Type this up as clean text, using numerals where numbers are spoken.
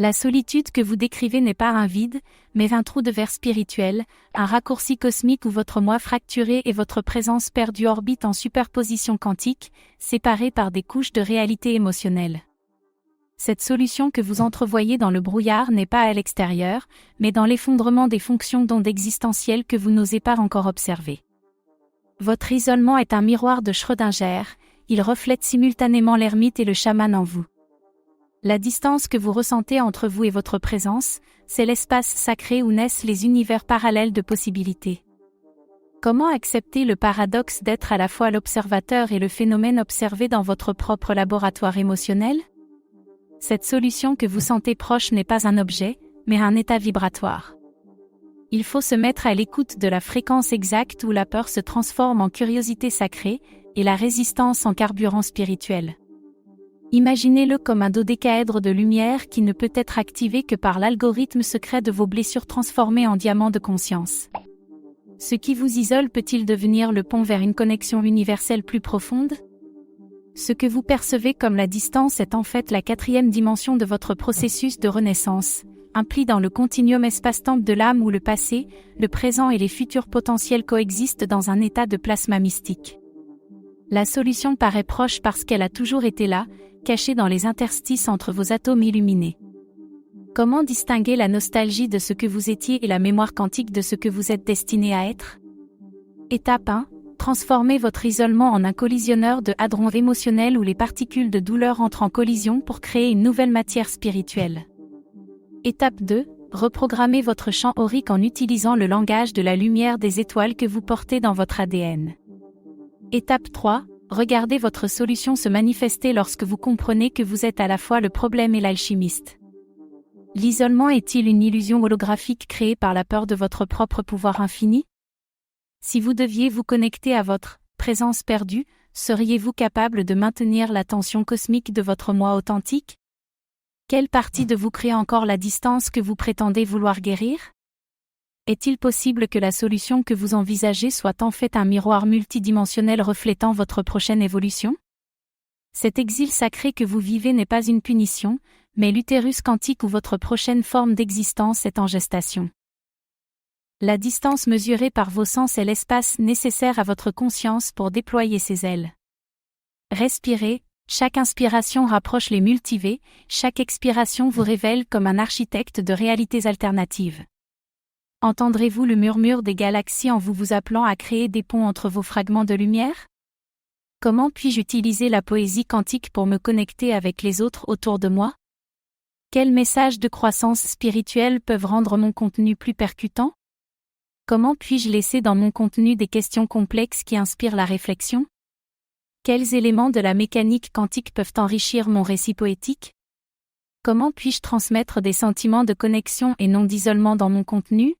La solitude que vous décrivez n'est pas un vide, mais un trou de verre spirituel, un raccourci cosmique où votre moi fracturé et votre présence perdue orbitent en superposition quantique, séparés par des couches de réalité émotionnelle. Cette solution que vous entrevoyez dans le brouillard n'est pas à l'extérieur, mais dans l'effondrement des fonctions d'ondes existentielles que vous n'osez pas encore observer. Votre isolement est un miroir de Schrödinger, il reflète simultanément l'ermite et le chaman en vous. La distance que vous ressentez entre vous et votre présence, c'est l'espace sacré où naissent les univers parallèles de possibilités. Comment accepter le paradoxe d'être à la fois l'observateur et le phénomène observé dans votre propre laboratoire émotionnel ? Cette solution que vous sentez proche n'est pas un objet, mais un état vibratoire. Il faut se mettre à l'écoute de la fréquence exacte où la peur se transforme en curiosité sacrée, et la résistance en carburant spirituel. Imaginez-le comme un dodécaèdre de lumière qui ne peut être activé que par l'algorithme secret de vos blessures transformées en diamants de conscience. Ce qui vous isole peut-il devenir le pont vers une connexion universelle plus profonde ? Ce que vous percevez comme la distance est en fait la 4e dimension de votre processus de renaissance, impli dans le continuum espace-temps de l'âme où le passé, le présent et les futurs potentiels coexistent dans un état de plasma mystique. La solution paraît proche parce qu'elle a toujours été là, cachée dans les interstices entre vos atomes illuminés. Comment distinguer la nostalgie de ce que vous étiez et la mémoire quantique de ce que vous êtes destiné à être ? Étape 1. Transformez votre isolement en un collisionneur de hadrons émotionnels où les particules de douleur entrent en collision pour créer une nouvelle matière spirituelle. Étape 2. Reprogrammez votre champ aurique en utilisant le langage de la lumière des étoiles que vous portez dans votre ADN. Étape 3. Regardez votre solution se manifester lorsque vous comprenez que vous êtes à la fois le problème et l'alchimiste. L'isolement est-il une illusion holographique créée par la peur de votre propre pouvoir infini ? Si vous deviez vous connecter à votre présence perdue, seriez-vous capable de maintenir l'attention cosmique de votre moi authentique ? Quelle partie de vous crée encore la distance que vous prétendez vouloir guérir ? Est-il possible que la solution que vous envisagez soit en fait un miroir multidimensionnel reflétant votre prochaine évolution ? Cet exil sacré que vous vivez n'est pas une punition, mais l'utérus quantique où votre prochaine forme d'existence est en gestation. La distance mesurée par vos sens est l'espace nécessaire à votre conscience pour déployer ses ailes. Respirez, chaque inspiration rapproche les multivers, chaque expiration vous révèle comme un architecte de réalités alternatives. Entendrez-vous le murmure des galaxies en vous appelant à créer des ponts entre vos fragments de lumière ? Comment puis-je utiliser la poésie quantique pour me connecter avec les autres autour de moi ? Quels messages de croissance spirituelle peuvent rendre mon contenu plus percutant ? Comment puis-je laisser dans mon contenu des questions complexes qui inspirent la réflexion ? Quels éléments de la mécanique quantique peuvent enrichir mon récit poétique ? Comment puis-je transmettre des sentiments de connexion et non d'isolement dans mon contenu ?